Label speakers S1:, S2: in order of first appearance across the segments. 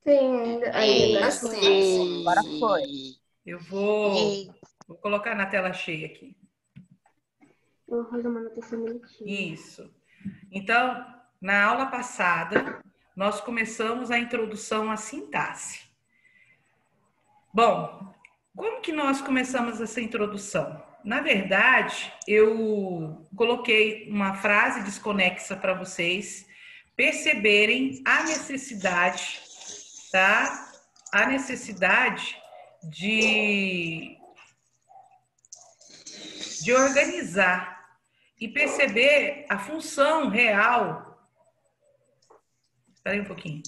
S1: Sim, ainda sim.
S2: Agora foi.
S3: Eu vou colocar na tela cheia aqui.
S1: Eu vou fazer uma anotação bonitinha.
S3: Isso. Então, na aula passada, nós começamos a introdução à sintaxe. Bom, como que nós começamos essa introdução? Na verdade, eu coloquei uma frase desconexa para vocês perceberem a necessidade, tá? A necessidade de organizar e perceber a função real. Espera aí um pouquinho.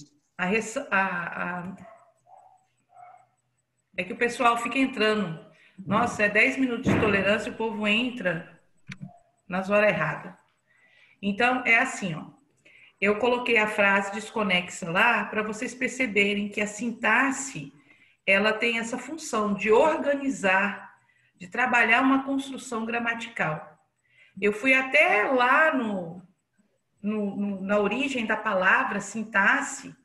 S3: É que o pessoal fica entrando. Nossa, é 10 minutos de tolerância, o povo entra nas horas erradas. Então, é assim, ó. Eu coloquei a frase desconexa lá para vocês perceberem que a sintaxe, ela tem essa função de organizar, de trabalhar uma construção gramatical. Eu fui até lá na origem da palavra sintaxe,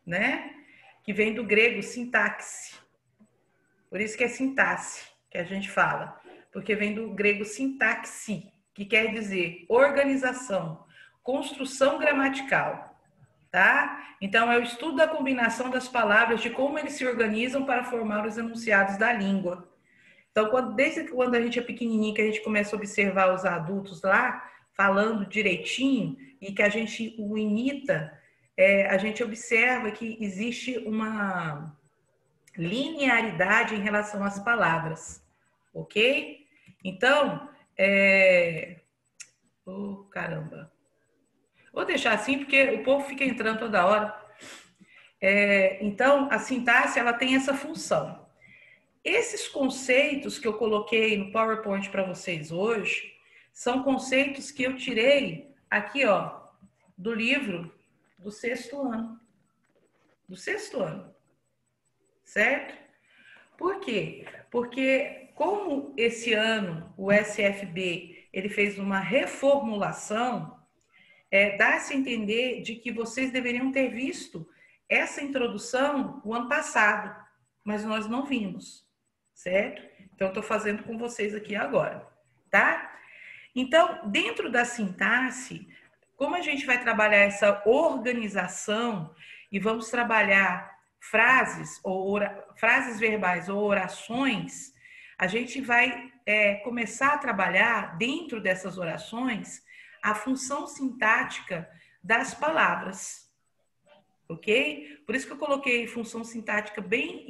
S3: né? Que vem do grego sintaxe. Por isso que é sintaxe que a gente fala, porque vem do grego sintaxe, que quer dizer organização, construção gramatical, tá? Então, é o estudo da combinação das palavras, de como eles se organizam para formar os enunciados da língua. Então, desde quando a gente é pequenininho, que a gente começa a observar os adultos lá, falando direitinho, e que a gente o imita, a gente observa que existe uma linearidade em relação às palavras, ok? Então, caramba. Vou deixar assim, porque o povo fica entrando toda hora. Então, a sintaxe, ela tem essa função. Esses conceitos que eu coloquei no PowerPoint para vocês hoje, são conceitos que eu tirei aqui, ó, do livro do sexto ano. Do sexto ano. Certo? Por quê? Porque como esse ano o SFB ele fez uma reformulação, dá-se a entender de que vocês deveriam ter visto essa introdução o ano passado, mas nós não vimos, certo? Então, estou fazendo com vocês aqui agora, tá? Então, dentro da sintaxe, como a gente vai trabalhar essa organização e vamos trabalhar frases verbais ou orações, a gente vai começar a trabalhar dentro dessas orações a função sintática das palavras, ok? Por isso que eu coloquei função sintática bem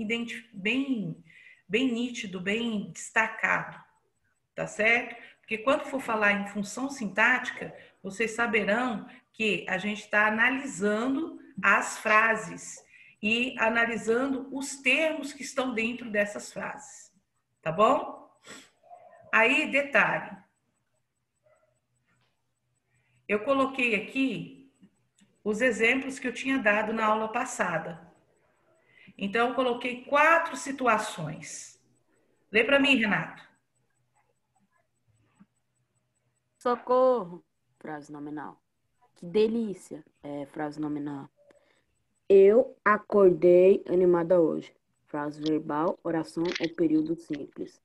S3: nítido, bem destacado, tá certo? Porque quando for falar em função sintática, vocês saberão que a gente está analisando as frases e analisando os termos que estão dentro dessas frases, tá bom? Aí, detalhe. Eu coloquei aqui os exemplos que eu tinha dado na aula passada. Então, eu coloquei 4 situações. Lê para mim, Renato.
S2: Socorro, frase nominal. Que delícia, frase nominal. Eu acordei animada hoje. Frase verbal, oração ou período simples.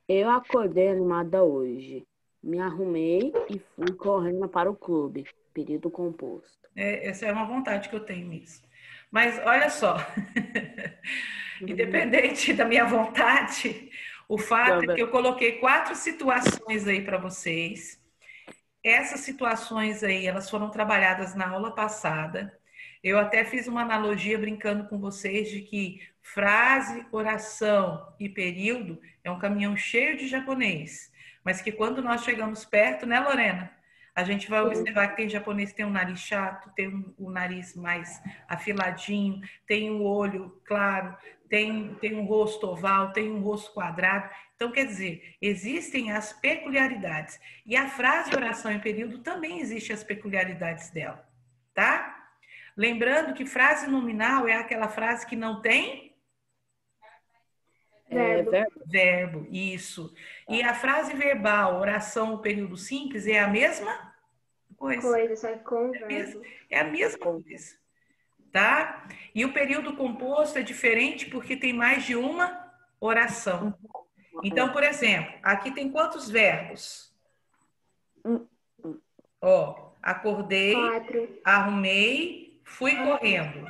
S2: Eu acordei animada hoje. Me arrumei e fui correndo para o clube. Período composto.
S3: Essa é uma vontade que eu tenho mesmo. Mas olha só, independente da minha vontade, o fato é que eu coloquei 4 situações aí para vocês. Essas situações aí, elas foram trabalhadas na aula passada. Eu até fiz uma analogia brincando com vocês de que frase, oração e período é um caminhão cheio de japonês. Mas que quando nós chegamos perto, né, Lorena? A gente vai observar que tem japonês que tem um nariz chato, tem o nariz mais afiladinho, tem um olho claro, tem um rosto oval, tem um rosto quadrado. Então, quer dizer, existem as peculiaridades. E a frase, oração e período também existem as peculiaridades dela, tá? Lembrando que frase nominal é aquela frase que não tem verbo, isso. E a frase verbal, oração ou período simples é a mesma coisa.
S1: Só com verbo.
S3: É a mesma coisa. tá? E o período composto é diferente porque tem mais de uma oração. Então, por exemplo, aqui tem quantos verbos? Ó, acordei,
S1: 4.
S3: arrumei, fui correndo.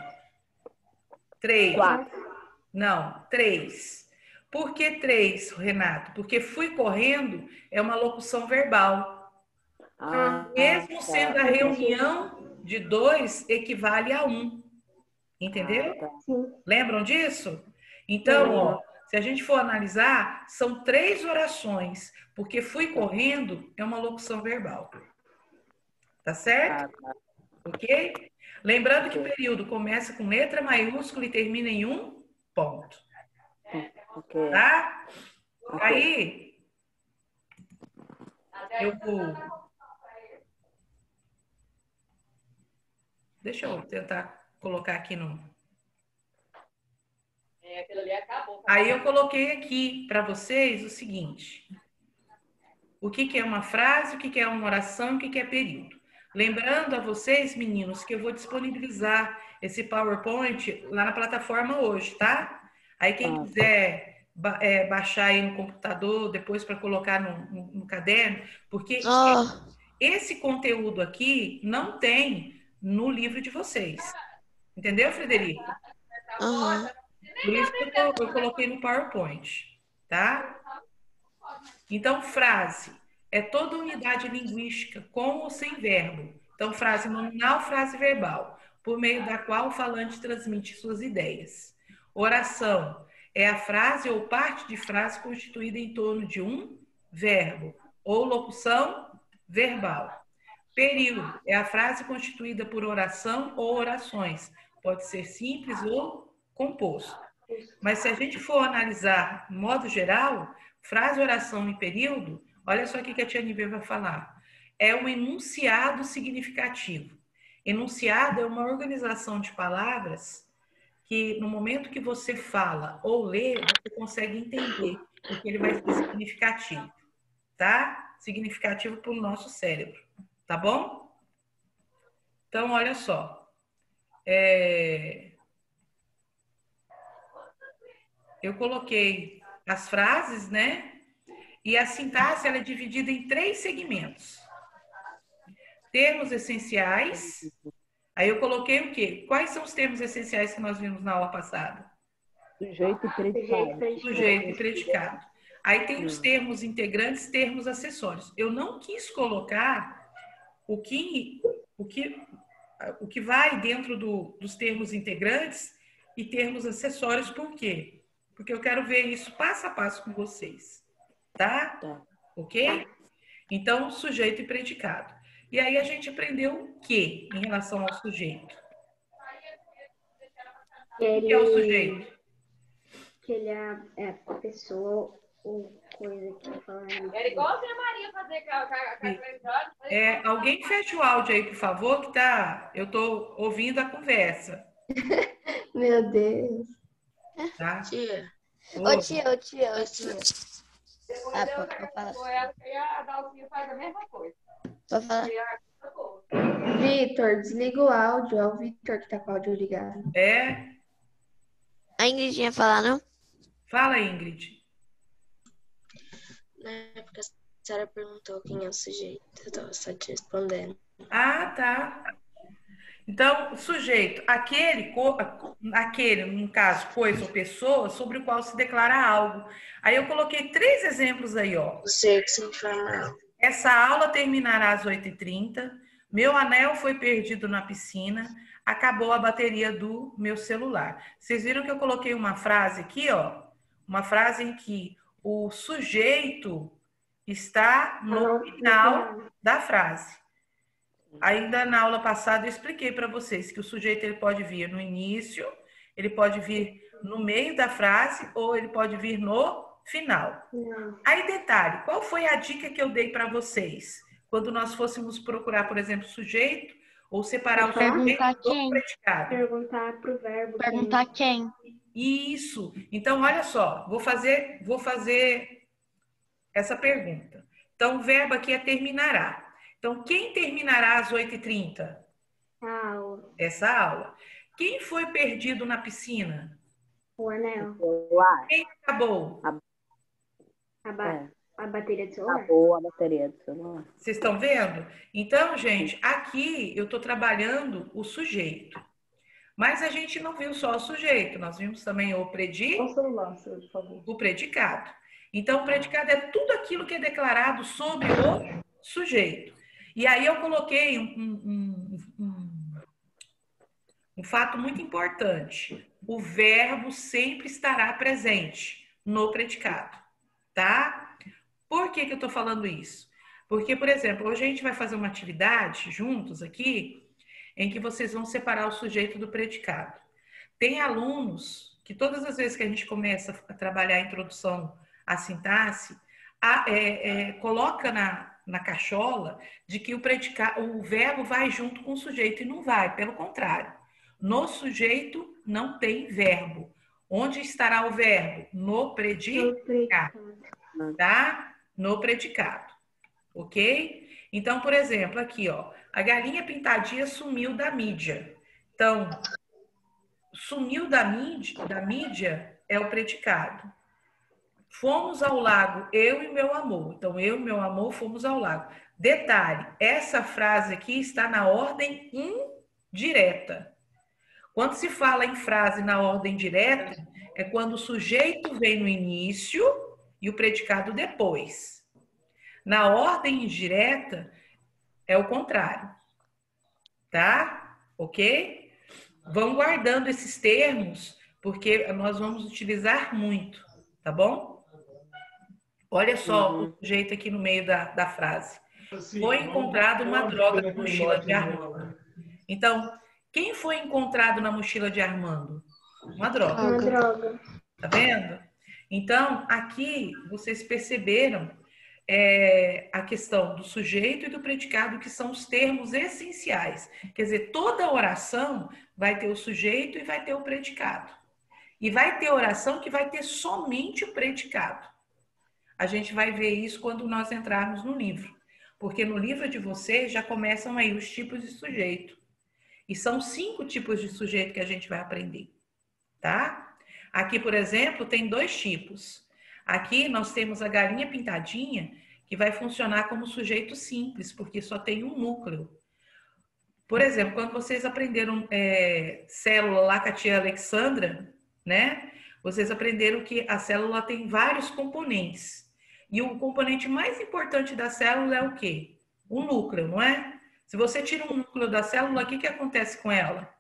S3: 3.
S2: 4.
S3: Não, 3. Por que 3, Renato? Porque fui correndo é uma locução verbal. Mesmo sendo a reunião de 2, equivale a 1. Entendeu?
S1: Sim.
S3: Lembram disso? Então, ó, se a gente for analisar, são 3 orações, porque fui correndo é uma locução verbal. Tá certo? Ok? Lembrando que o período começa com letra maiúscula e termina em um ponto. Tá? Aí, eu vou... Deixa eu tentar colocar aqui no... Aí eu coloquei aqui para vocês o seguinte. O que é uma frase, o que é uma oração, o que é período. Lembrando a vocês, meninos, que eu vou disponibilizar esse PowerPoint lá na plataforma hoje, tá? Aí quem quiser baixar aí no computador, depois para colocar no caderno, porque esse conteúdo aqui não tem no livro de vocês. Entendeu, Frederico? Por isso que eu coloquei no PowerPoint, tá? Então, frase é toda unidade linguística, com ou sem verbo. Então, frase nominal, frase verbal, por meio da qual o falante transmite suas ideias. Oração é a frase ou parte de frase constituída em torno de um verbo, ou locução verbal. Período é a frase constituída por oração ou orações. Pode ser simples ou composto. Mas se a gente for analisar de modo geral, frase, oração e período, olha só o que a tia Nívia vai falar. É um enunciado significativo. Enunciado é uma organização de palavras que no momento que você fala ou lê, você consegue entender, porque ele vai ser significativo, tá? Significativo para o nosso cérebro, tá bom? Então, olha só. Eu coloquei as frases, né? E a sintaxe ela é dividida em 3 segmentos. Termos essenciais. Aí eu coloquei o quê? Quais são os termos essenciais que nós vimos na aula passada?
S2: Sujeito e predicado.
S3: Sujeito e predicado. Aí tem os termos integrantes, termos acessórios. Eu não quis colocar o que vai dentro dos termos integrantes e termos acessórios, por quê? Porque eu quero ver isso passo a passo com vocês. Tá? Ok? Então, sujeito e predicado. E aí a gente aprendeu o que em relação ao sujeito? O que é o sujeito?
S1: Que ele é a pessoa ou coisa que tá falando.
S4: Era igual a Maria fazer com a
S3: alguém fecha o áudio aí, por favor, que eu tô ouvindo a conversa.
S1: Meu Deus.
S3: Tá?
S5: Tia.
S3: Ô,
S5: Tia.
S4: Foi ela que a Dalcinha faz a mesma coisa.
S5: Pode falar.
S1: Vitor, desliga o áudio. É o Vitor que tá com o áudio ligado.
S5: A Ingrid ia falar, não?
S3: Fala, Ingrid.
S5: Na época, a senhora perguntou quem é o sujeito. Eu tava só te respondendo.
S3: Ah, tá. Então, sujeito, aquele, no caso, coisa ou pessoa, sobre o qual se declara algo. Aí eu coloquei 3 exemplos aí, ó.
S5: O ser que se informa.
S3: Essa aula terminará às 8h30. Meu anel foi perdido na piscina. Acabou a bateria do meu celular. Vocês viram que eu coloquei uma frase aqui, ó. Uma frase em que o sujeito está no final da frase. Ainda na aula passada eu expliquei para vocês que o sujeito ele pode vir no início, ele pode vir no meio da frase ou ele pode vir no final. Aí detalhe, qual foi a dica que eu dei para vocês? Quando nós fôssemos procurar, por exemplo, sujeito ou separar o sujeito do predicado.
S1: Perguntar pro verbo.
S5: Perguntar quem?
S3: Isso. Então, olha só, vou fazer essa pergunta. Então, o verbo aqui é terminará. Então, quem terminará às 8h30?
S1: A aula.
S3: Essa aula. Quem foi perdido na piscina?
S1: O anel.
S2: Celular.
S3: Quem acabou?
S1: A bateria do celular.
S2: Acabou a bateria do celular.
S3: Vocês estão vendo? Então, gente, aqui eu estou trabalhando o sujeito. Mas a gente não viu só o sujeito, nós vimos também o predicado,
S6: celular, senhor, por favor.
S3: o predicado. Então, o predicado é tudo aquilo que é declarado sobre o sujeito. E aí eu coloquei um fato muito importante. O verbo sempre estará presente no predicado, tá? Por que eu estou falando isso? Porque, por exemplo, hoje a gente vai fazer uma atividade juntos aqui, em que vocês vão separar o sujeito do predicado. Tem alunos que todas as vezes que a gente começa a trabalhar a introdução à sintaxe, coloca na cachola de que o verbo vai junto com o sujeito, e não vai, pelo contrário. No sujeito não tem verbo. Onde estará o verbo? No predicado, tá? No predicado, ok? Então, por exemplo, aqui, ó, a galinha pintadinha sumiu da mídia. Então, sumiu da mídia é o predicado. Fomos ao lago, eu e meu amor. Então, eu e meu amor fomos ao lago. Detalhe, essa frase aqui está na ordem indireta. Quando se fala em frase na ordem direta, é quando o sujeito vem no início e o predicado depois. Na ordem indireta, é o contrário. Tá? Ok? Vão guardando esses termos, porque nós vamos utilizar muito. Tá bom? Olha só o sujeito aqui no meio da frase. Foi encontrado uma droga na mochila de Armando. Então, quem foi encontrado na mochila de Armando? Uma droga.
S1: Uma droga.
S3: Tá vendo? Então, aqui vocês perceberam a questão do sujeito e do predicado, que são os termos essenciais. Quer dizer, toda oração vai ter o sujeito e vai ter o predicado. E vai ter oração que vai ter somente o predicado. A gente vai ver isso quando nós entrarmos no livro. Porque no livro de vocês já começam aí os tipos de sujeito. E são 5 tipos de sujeito que a gente vai aprender. Tá? Aqui, por exemplo, tem 2 tipos. Aqui nós temos a galinha pintadinha, que vai funcionar como sujeito simples, porque só tem um núcleo. Por exemplo, quando vocês aprenderam célula lá com a tia Alexandra, né? Vocês aprenderam que a célula tem vários componentes. E o componente mais importante da célula é o quê? O núcleo, não é? Se você tira um núcleo da célula, o que acontece com ela?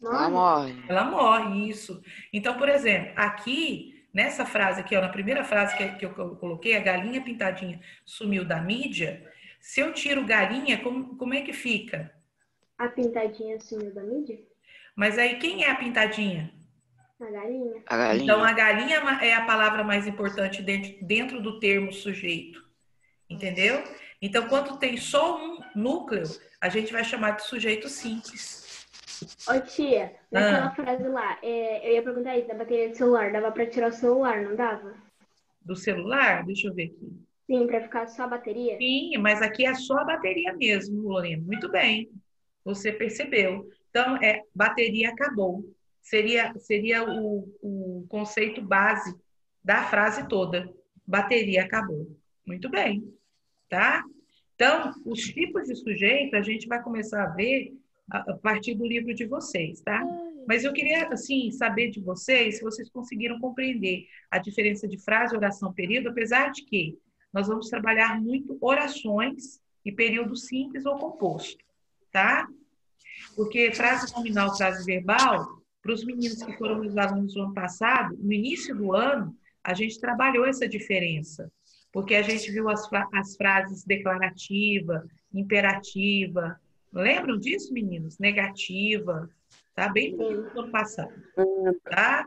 S5: Ela morre.
S3: Ela morre, isso. Então, por exemplo, aqui, nessa frase aqui, ó, na primeira frase que eu coloquei, a galinha pintadinha sumiu da mídia. Se eu tiro galinha, como é que fica?
S1: A pintadinha sumiu da mídia?
S3: Mas aí, quem é a pintadinha?
S1: A galinha.
S5: A galinha.
S3: Então, a galinha é a palavra mais importante dentro do termo sujeito. Entendeu? Então, quando tem só um núcleo, a gente vai chamar de sujeito simples.
S1: Ô tia, naquela frase lá, eu ia perguntar isso, da bateria do celular, dava pra tirar o celular, não dava?
S3: Do celular? Deixa eu ver aqui.
S1: Sim, pra ficar só a bateria?
S3: Sim, mas aqui é só a bateria mesmo, Lorena. Muito bem. Você percebeu. Então, bateria acabou. Seria o conceito base da frase toda. Bateria acabou. Muito bem. Tá? Então, os tipos de sujeito a gente vai começar a ver a partir do livro de vocês, tá? Mas eu queria, assim, saber de vocês se vocês conseguiram compreender a diferença de frase, oração, período, apesar de que nós vamos trabalhar muito orações e período simples ou composto, tá? Porque frase nominal, frase verbal, para os meninos que foram meus alunos no ano passado, no início do ano, a gente trabalhou essa diferença. Porque a gente viu as frases declarativa, imperativa. Lembram disso, meninos? Negativa. Tá? Bem no ano passado. Tá?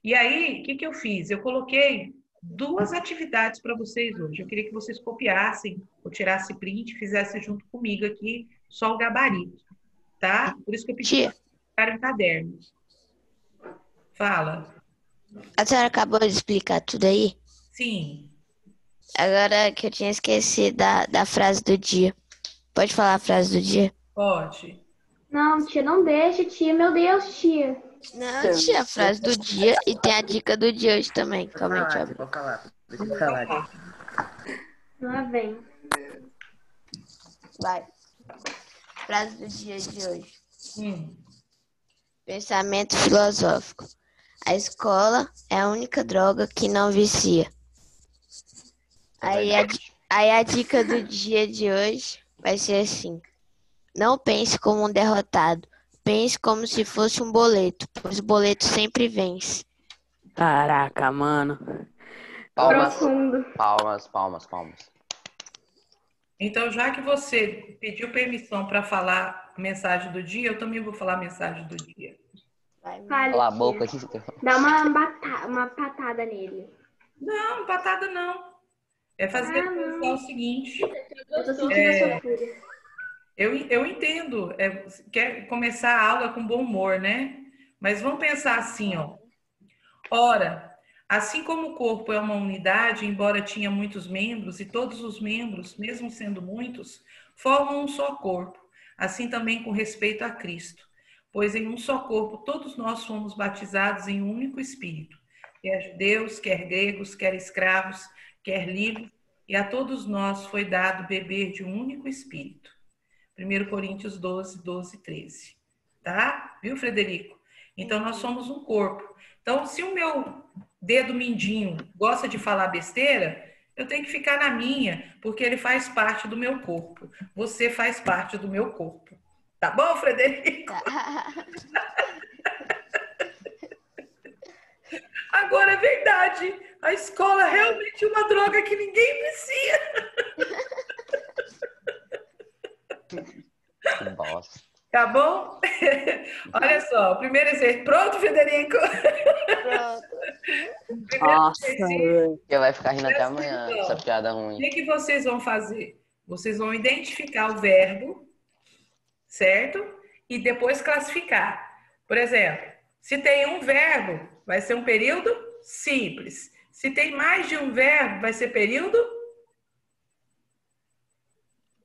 S3: E aí, o que eu fiz? Eu coloquei 2 atividades para vocês hoje. Eu queria que vocês copiassem, ou tirassem print, fizessem junto comigo aqui, só o gabarito. Tá? Por isso que eu pedi para colocar um caderno. Fala.
S5: A senhora acabou de explicar tudo aí?
S3: Sim.
S5: Agora que eu tinha esquecido da frase do dia. Pode falar a frase do dia?
S3: Pode.
S1: Não, tia, não deixa, tia. Meu Deus, tia.
S5: Não, tia, a frase do dia e tem a dica do dia hoje também.
S6: Pode
S5: Calma aí,
S6: falar,
S5: deixa eu
S6: tia,
S5: abrir.
S6: pode falar. Deixa eu falar, tia.
S1: Lá vem.
S5: Vai. Frase do dia de hoje.
S3: Hum.
S5: Pensamento filosófico. A escola é a única droga que não vicia. Aí a dica do dia de hoje vai ser assim. Não pense como um derrotado. Pense como se fosse um boleto, pois o boleto sempre vence.
S2: Caraca, mano.
S7: Palmas,
S1: Profundo.
S7: palmas, palmas, palmas.
S3: Então, já que você pediu permissão para falar a mensagem do dia, eu também vou falar a mensagem do dia.
S5: Vai,
S1: Fale,
S7: Cala a
S1: tia.
S7: boca aqui.
S1: Dá uma patada nele.
S3: Não, patada não. É fazer
S1: Ah, não.
S3: pensar o seguinte.
S1: Eu tô sentindo a sua fúria.
S3: Eu entendo, quer começar a aula com bom humor, né? Mas vamos pensar assim, ó. Ora, assim como o corpo é uma unidade, embora tinha muitos membros, e todos os membros, mesmo sendo muitos, formam um só corpo, assim também com respeito a Cristo. Pois em um só corpo todos nós fomos batizados em um único Espírito, quer judeus, quer gregos, quer escravos, quer livres, e a todos nós foi dado beber de um único Espírito. 1 Coríntios 12, 12, 13. Tá? Viu, Frederico? Então, nós somos um corpo. Então, se o meu dedo mindinho gosta de falar besteira, eu tenho que ficar na minha, porque ele faz parte do meu corpo. Você faz parte do meu corpo. Tá bom, Frederico? Agora é verdade. A escola é realmente uma droga que ninguém vicia.
S7: Que bosta.
S3: Tá bom? Olha só, o primeiro exercício. Pronto, Frederico?
S5: Pronto.
S3: Primeiro
S2: Nossa,
S3: exercício.
S2: velho.
S7: Já vai ficar rindo até
S3: Presta
S7: amanhã,
S3: atenção.
S7: essa piada
S3: O
S7: ruim.
S3: que vocês vão fazer? Vocês vão identificar o verbo, certo? E depois classificar. Por exemplo, se tem um verbo, vai ser um período simples. Se tem mais de um verbo, vai ser período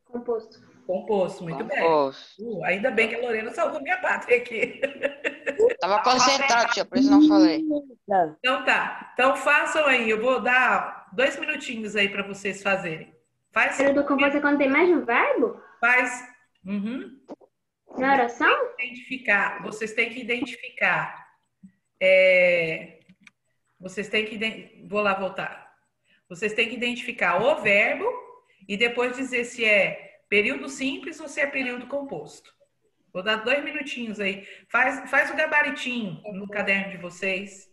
S1: Composto.
S3: composto. Muito bem.
S7: Composto.
S3: Ainda bem que a Lorena salvou minha pátria aqui.
S7: Tava concentrado, tia, por isso não falei.
S3: Então tá. Então façam aí. Eu vou dar 2 minutinhos aí para vocês fazerem.
S1: Período composto é quando tem mais de um verbo?
S3: Faz. Uhum.
S1: Na oração?
S3: Identificar. Vocês têm que identificar. Vocês têm que. Vou lá voltar. Vocês têm que identificar o verbo e depois dizer se é período simples ou se é período composto. Vou dar 2 minutinhos aí. Faz o gabaritinho no caderno de vocês.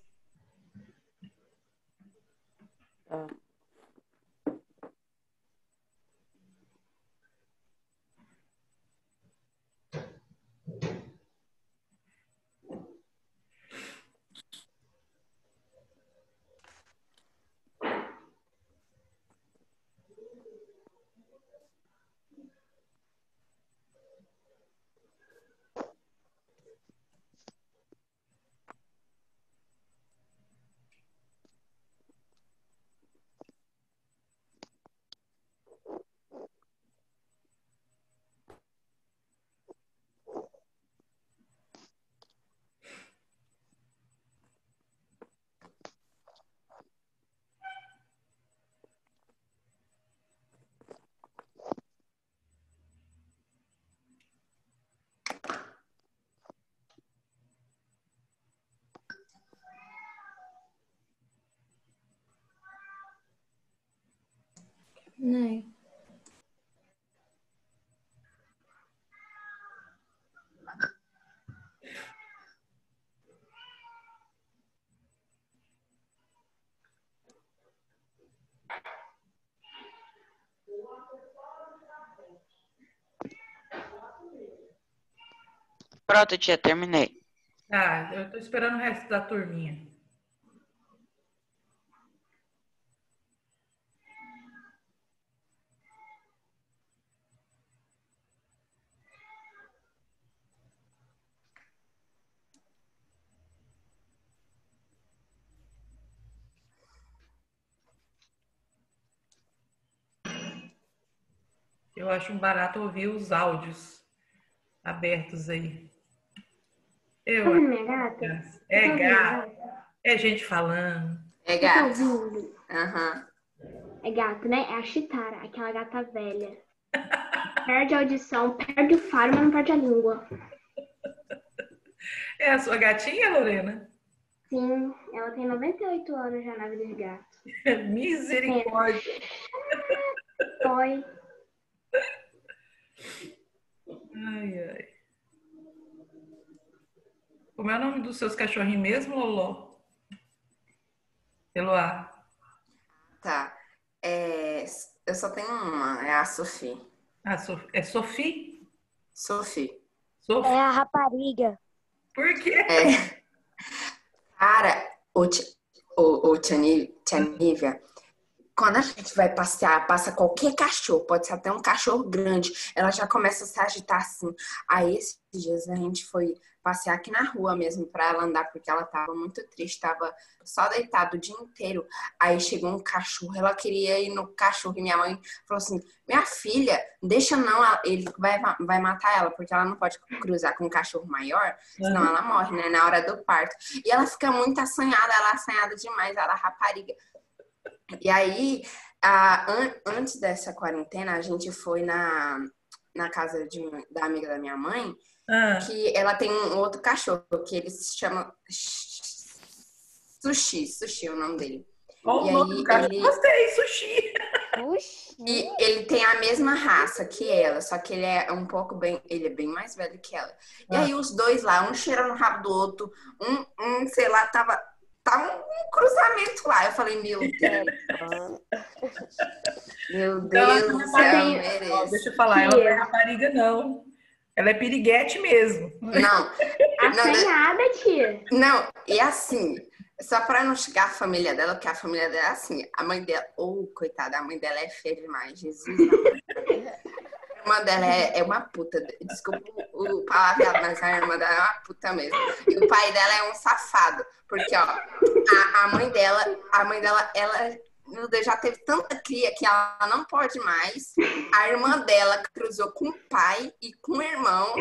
S7: Pronto, tia, terminei.
S3: Tá, eu tô esperando o resto da turminha. Eu acho um barato ouvir os áudios. abertos aí.
S1: Tá
S3: Eu
S1: vendo minha gata?
S3: É
S1: Tá ouvindo,
S3: gato,
S1: gata?
S3: é gente falando.
S8: É
S1: Você tá
S8: gato.
S1: ouvindo?
S8: Aham.
S1: É gato, né? É a Chitara, aquela gata velha. Perde a audição, perde o faro, mas não perde a língua.
S3: É a sua gatinha, Lorena?
S1: Sim, ela tem 98 anos já na vida de gato.
S3: Misericórdia.
S1: Foi.
S3: Ai, ai. Como é o nome dos seus cachorrinhos mesmo, Loló? Eloá.
S8: Tá. Eu só tenho uma, é a Sophie.
S3: Ah, é Sophie?
S8: Sophie.
S3: Sophie.
S9: É a rapariga.
S3: Por quê?
S8: É. Cara, Tia Nívia, quando a gente vai passear, passa qualquer cachorro, pode ser até um cachorro grande, ela já começa a se agitar assim. Aí, esses dias, a gente foi passear aqui na rua mesmo pra ela andar, porque ela tava muito triste, tava só deitada o dia inteiro. Aí chegou um cachorro, ela queria ir no cachorro e minha mãe falou assim, minha filha, deixa não, ele vai matar ela, porque ela não pode cruzar com um cachorro maior, senão ela morre, né, na hora do parto. E ela fica muito assanhada, ela é assanhada demais, ela é rapariga. E aí, antes dessa quarentena, a gente foi na casa da amiga da minha mãe, que ela tem um outro cachorro, que ele se chama Sushi é o nome dele.
S3: Qual
S8: e
S3: o nome
S8: aí
S3: do cachorro?
S8: ele...
S3: Gostei, Sushi.
S8: E ele tem a mesma raça que ela, só que ele é um pouco ele é bem mais velho que ela. E aí os dois lá, um cheirando o rabo do outro, sei lá, tava um cruzamento lá. Eu falei, meu Deus. Meu Deus do céu, merece.
S3: Deixa eu falar, ela não é rapariga, não. Ela é piriguete mesmo.
S8: Não.
S1: Assanhada, tia.
S8: Não, e assim, só pra não chegar a família dela, porque a família dela é assim, a mãe dela, coitada, a mãe dela é feia demais, Jesus. A irmã dela é uma puta, desculpa o palavreado, mas a irmã dela é uma puta mesmo. E o pai dela é um safado, porque, ó, a mãe dela, ela... Meu Deus, já teve tanta cria que ela não pode mais. A irmã dela cruzou com o pai e com o irmão.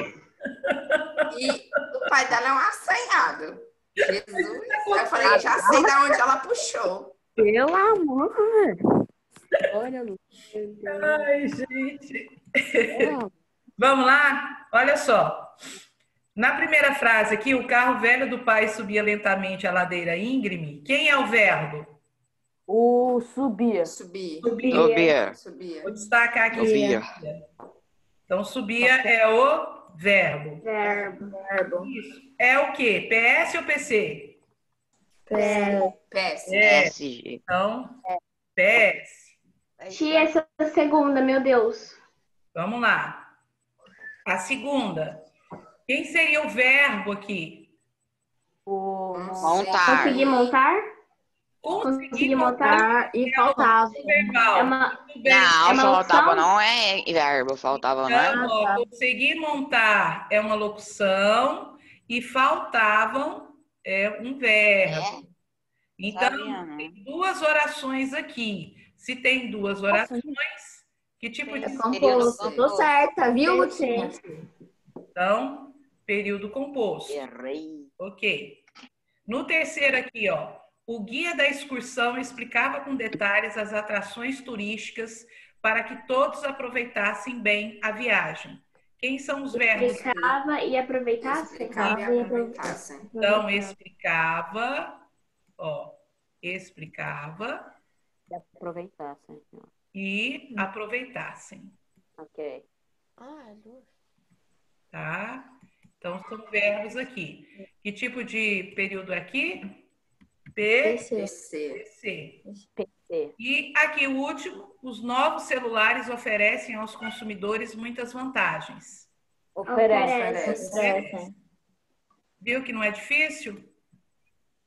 S8: E o pai dela é um assanhado. Jesus. Eu falei, já sei de onde ela puxou.
S2: Pelo amor, velho. Olha, Lu.
S3: Ai, gente. Vamos lá? Olha só. Na primeira frase aqui, o carro velho do pai subia lentamente a ladeira íngreme. Quem é o verbo?
S2: O subia.
S7: Subia.
S3: Vou destacar aqui.
S7: Subia.
S3: Então, subia é o verbo.
S1: Verbo.
S3: Isso. É o quê? PS ou PC?
S8: PS.
S7: PSG.
S3: Então, PS.
S1: Tia, essa segunda, meu Deus.
S3: Vamos lá. A segunda. Quem seria o verbo aqui?
S7: Montar.
S1: Conseguir montar?
S3: Conseguir
S1: montar
S2: e faltava.
S3: verbal.
S7: Não, faltava
S1: locução?
S7: não é verbo, faltava não é.
S3: Então, ó, conseguir montar é uma locução e faltavam é um verbo. Então, tem duas orações aqui. Se tem duas orações, que tipo de
S9: Composto. Tô certa, viu, Lutinha?
S3: Então, período composto.
S7: Errei.
S3: Ok. No terceiro aqui, ó. O guia da excursão explicava com detalhes as atrações turísticas para que todos aproveitassem bem a viagem. Quem são os verbos?
S1: Explicava e aproveitasse?
S3: Então, explicava, ó, explicava
S2: Aproveitassem.
S3: e aproveitassem,
S2: Ok.
S3: tá? Então, são verbos aqui. Que tipo de período é aqui? PC. E aqui o último, os novos celulares oferecem aos consumidores muitas vantagens.
S1: Oferece.
S3: Viu que não é difícil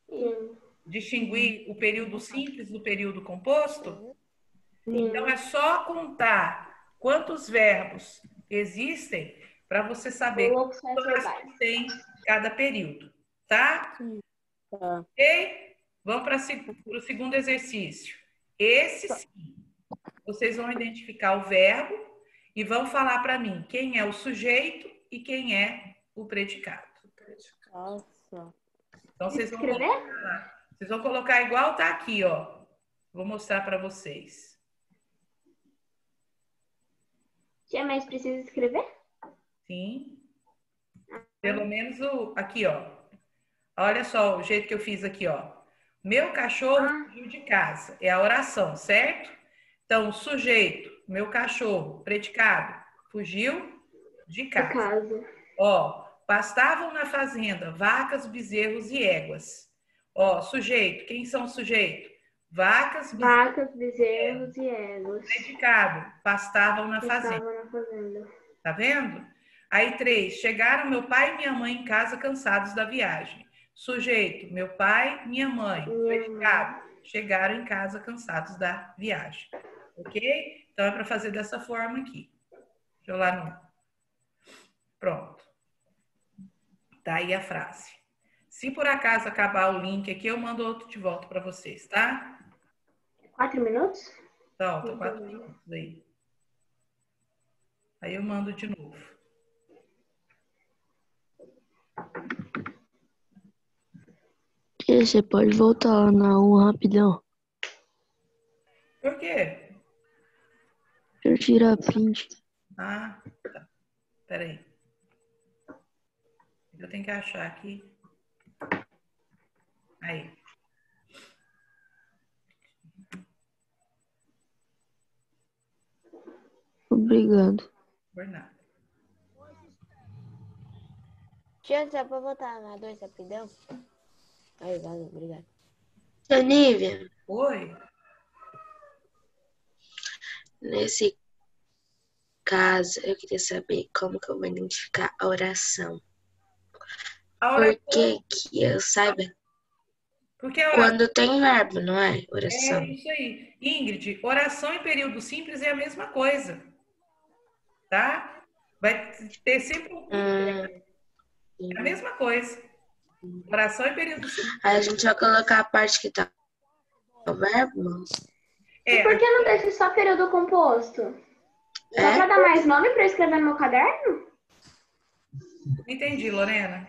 S1: Sim.
S3: distinguir o período simples do período composto?
S1: Sim.
S3: Então é só contar quantos verbos existem para você saber quantas orações tem cada período, tá?
S2: Tá.
S3: Ok? Vamos para o segundo exercício. Esse sim. Vocês vão identificar o verbo e vão falar para mim quem é o sujeito e quem é o predicado.
S2: Nossa.
S3: Então, vocês vão
S1: Escrever?
S3: colocar igual tá aqui, ó. Vou mostrar para vocês.
S1: Tia, mas precisa escrever?
S3: Sim. Pelo menos aqui, ó. Olha só o jeito que eu fiz aqui, ó. Meu cachorro fugiu de casa. É a oração, certo? Então, sujeito, meu cachorro, predicado, fugiu de
S1: De
S3: casa.
S1: casa.
S3: Ó, pastavam na fazenda vacas, bezerros e éguas. Ó, sujeito, quem são sujeito? Vacas,
S1: Vacas, bezerros e éguas.
S3: predicado, pastavam na fazenda.
S1: Estavam na fazenda.
S3: Tá vendo? Aí 3, chegaram meu pai e minha mãe em casa cansados da viagem. Sujeito, meu pai, minha mãe. Predicado, chegaram em casa cansados da viagem. Ok? Então é para fazer dessa forma aqui. Deixa eu lá no... Pronto. Tá aí a frase. Se por acaso acabar o link aqui, eu mando outro de volta para vocês, tá?
S1: 4 minutos?
S3: Então, 4 minutos aí. Aí eu mando de novo.
S9: Tia, você pode voltar lá na 1 rapidão?
S3: Por quê?
S9: Eu tirar print.
S3: Ah, tá. Peraí. Eu tenho que achar aqui. Aí.
S9: Obrigado.
S3: Por nada.
S5: Tia, só pra voltar na 2 rapidão? Aí, valeu, obrigado.
S8: Tia Nívia,
S3: Oi?
S8: nesse caso, eu queria saber como que eu vou identificar a oração.
S3: A oração,
S8: Porque que eu saiba
S3: porque a oração
S8: quando tem verbo, não é? Oração.
S3: é isso aí. Ingrid, oração em período simples é a mesma coisa. Tá? Vai ter sempre um... É a mesma coisa. Oração em período simples.
S8: Aí a gente vai colocar a parte que tá o verbo.
S1: E por que não deixa só período composto? Só
S8: É?
S1: pra dar mais nome pra eu escrever no meu caderno?
S3: Entendi, Lorena.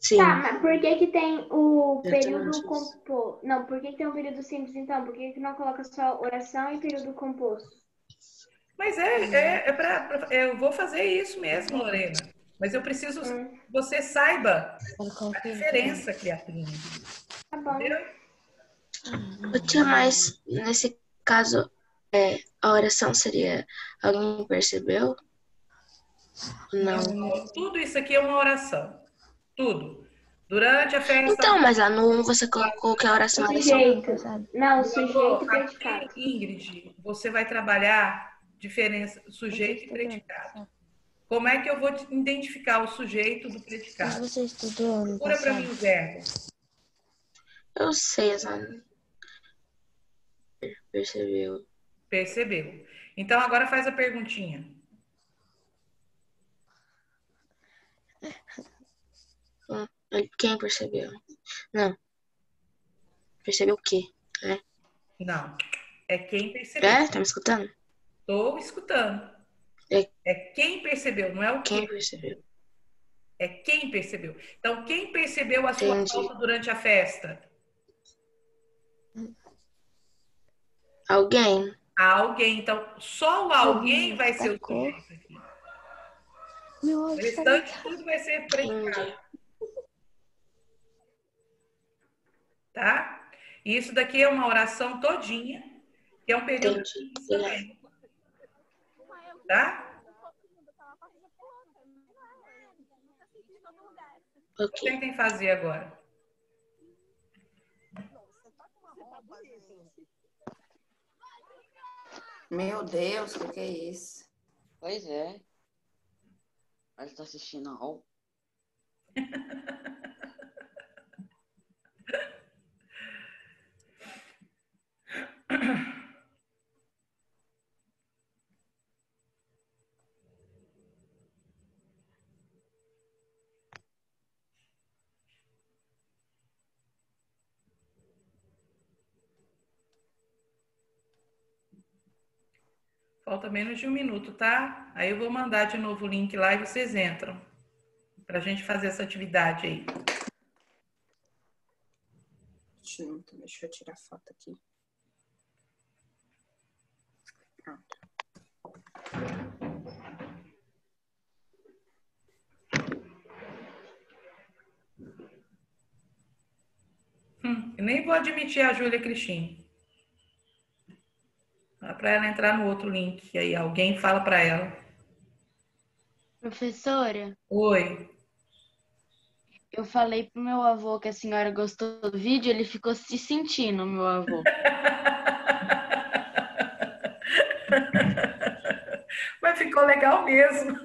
S8: Sim.
S1: Tá, mas por que que tem o período
S8: Exatamente
S1: composto? Não, por que que tem um período simples então? Por que que não coloca só oração e período composto?
S3: Mas eu vou fazer isso mesmo, Lorena. Mas eu preciso que você saiba a diferença, criaturinha.
S1: Tá bom.
S3: Entendeu?
S8: Tia, mas nesse caso, a oração seria alguém percebeu? Não.
S3: Tudo isso aqui é uma oração. Tudo. Durante a festa.
S8: Então, mas lá no 1 você colocou que a oração era só.
S1: Sujeito. Não, sujeito e predicado.
S3: Aqui, Ingrid, você vai trabalhar diferença sujeito e predicado. Como é que eu vou identificar o sujeito do predicado?
S5: Mas você estudou ano
S3: Procura para
S5: passado?
S3: mim o verbo.
S8: Eu sei, Zana. Percebeu.
S3: Percebeu. Então, agora faz a perguntinha.
S8: Quem percebeu? Não. Percebeu o quê?
S3: Não. É quem percebeu.
S8: Tá me escutando?
S3: Estou escutando. É quem percebeu, não é o
S8: Quem
S3: que.
S8: percebeu?
S3: É quem percebeu. Então, quem percebeu a sua
S8: Entendi.
S3: falta durante a festa?
S8: Alguém?
S3: Alguém. Então, só o alguém vai ser o sujeito aqui. O restante tudo vai ser predicado. Tá? E isso daqui é uma oração todinha, que é um período
S8: Entendi.
S3: também. Tá? O que
S8: Ok.
S3: tentem fazer agora?
S8: Meu Deus, o que é isso?
S7: Pois é. Mas tá assistindo a aula.
S3: Falta menos de 1 minuto, tá? Aí eu vou mandar de novo o link lá e vocês entram. para a gente fazer essa atividade aí.
S8: Deixa eu tirar foto aqui. Pronto.
S3: Eu nem vou admitir a Júlia Cristina. Dá para ela entrar no outro link. E aí alguém fala para ela.
S10: Professora,
S3: Oi.
S10: eu falei pro meu avô que a senhora gostou do vídeo, ele ficou se sentindo, meu avô.
S3: Mas ficou legal mesmo.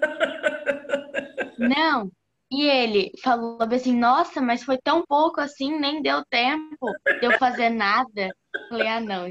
S10: Não, e ele falou assim, nossa, mas foi tão pouco assim, nem deu tempo de eu fazer nada. Falei, ah, não,